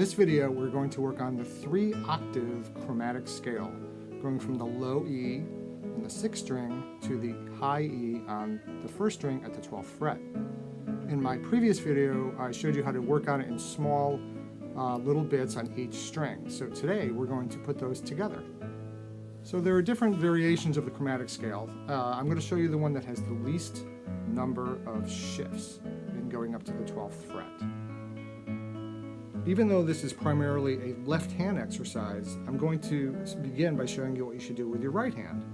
this video, we're going to work on the 3-octave chromatic scale, going from the low E on the 6th string to the high E on the 1st string at the 12th fret. In my previous video, I showed you how to work on it in small little bits on each string. So today, we're going to put those together. So there are different variations of the chromatic scale. I'm going to show you the one that has the least number of shifts in going up to the 12th fret. Even though this is primarily a left hand exercise, I'm going to begin by showing you what you should do with your right hand.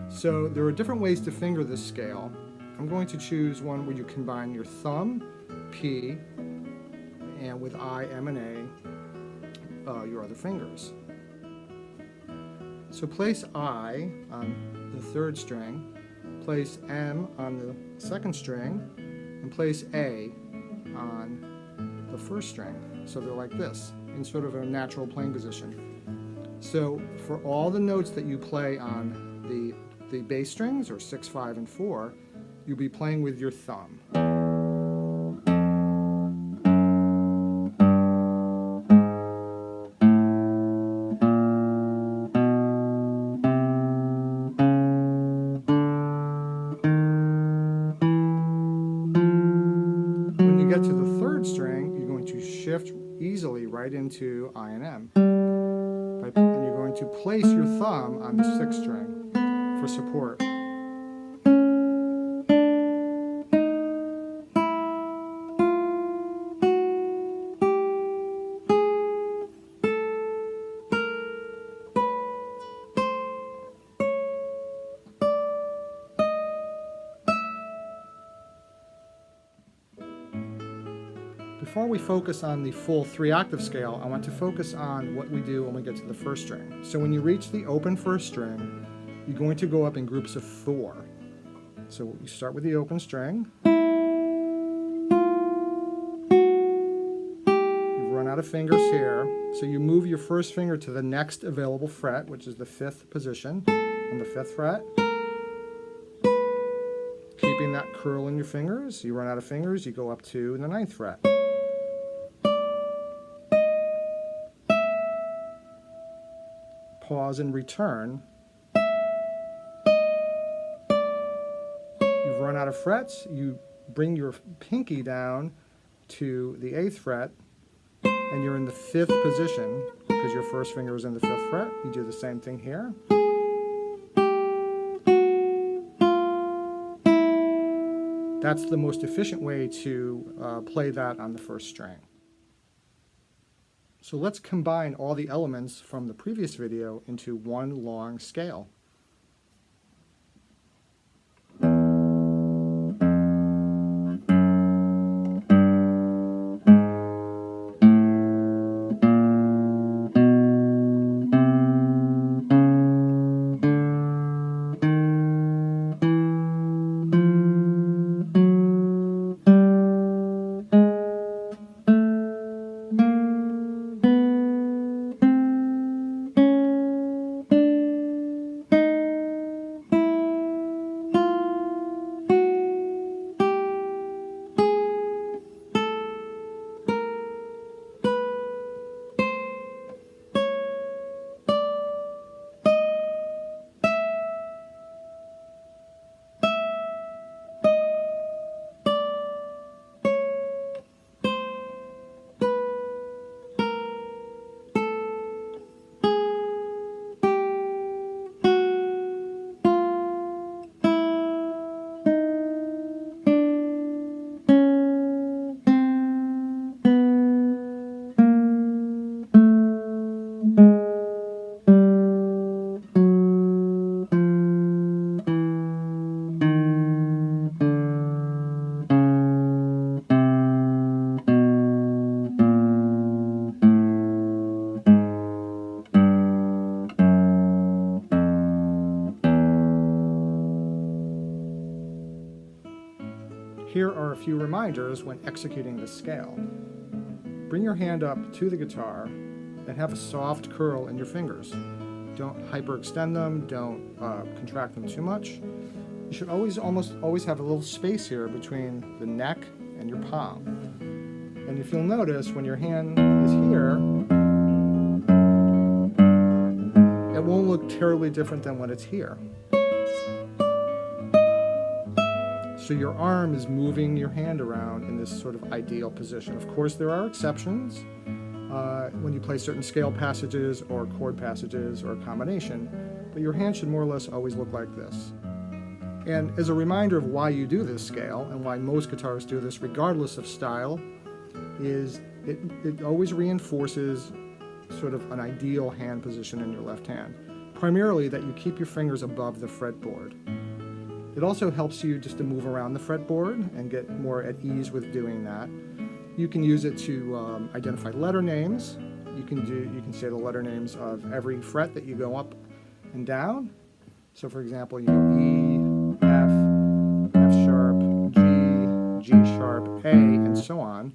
So there are different ways to finger this scale. I'm going to choose one where you combine your thumb, P, and with I, M, and A, your other fingers. So place I on the 3rd string, place M on the 2nd string, and place A on the 1st string. So they're like this, in sort of a natural playing position. So for all the notes that you play on the bass strings, or 6, 5, and 4, you'll be playing with your thumb. When you get to the 3rd string, you're going to shift easily right into I and M. And you're going to place your thumb on the 6th string for support. Before we focus on the full 3-octave scale, I want to focus on what we do when we get to the 1st string. So when you reach the open 1st string, you're going to go up in groups of 4. So you start with the open string. You run out of fingers here, so you move your 1st finger to the next available fret, which is the 5th position on the 5th fret. Keeping that curl in your fingers, you run out of fingers, you go up to the 9th fret. Pause and return. You've run out of frets, you bring your pinky down to the 8th fret, and you're in the 5th position because your 1st finger is in the 5th fret. You do the same thing here. That's the most efficient way to play that on the 1st string. So let's combine all the elements from the previous video into one long scale. Here are a few reminders when executing this scale. Bring your hand up to the guitar and have a soft curl in your fingers. Don't hyperextend them, don't contract them too much. You should almost always have a little space here between the neck and your palm. And if you'll notice, when your hand is here, it won't look terribly different than when it's here. So your arm is moving your hand around in this sort of ideal position. Of course, there are exceptions when you play certain scale passages or chord passages or a combination, but your hand should more or less always look like this. And as a reminder of why you do this scale and why most guitarists do this regardless of style, is it always reinforces sort of an ideal hand position in your left hand. Primarily that you keep your fingers above the fretboard. It also helps you just to move around the fretboard and get more at ease with doing that. You can use it to identify letter names. You can say the letter names of every fret that you go up and down. So for example, you go E, F, F sharp, G, G sharp, A, and so on.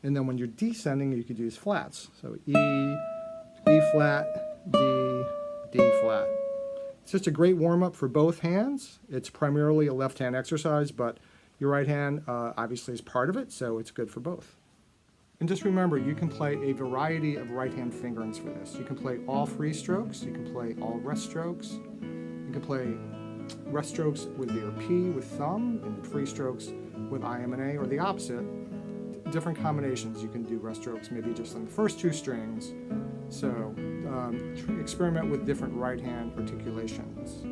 And then when you're descending, you could use flats. So E, E flat, D, D flat. It's just a great warm-up for both hands. It's primarily a left-hand exercise, but your right hand obviously is part of it, so it's good for both. And just remember, you can play a variety of right-hand fingerings for this. You can play all free strokes, you can play all rest strokes, you can play rest strokes with your P with thumb, and free strokes with I, M, and A, or the opposite. Different combinations. You can do rest strokes maybe just on the first two strings. So experiment with different right hand articulations.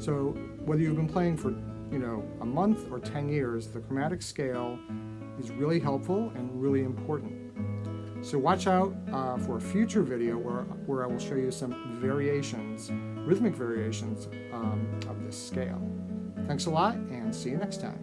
So whether you've been playing for a month or 10 years, the chromatic scale is really helpful and really important. So watch out for a future video where I will show you some variations, rhythmic variations of this scale. Thanks a lot, and see you next time.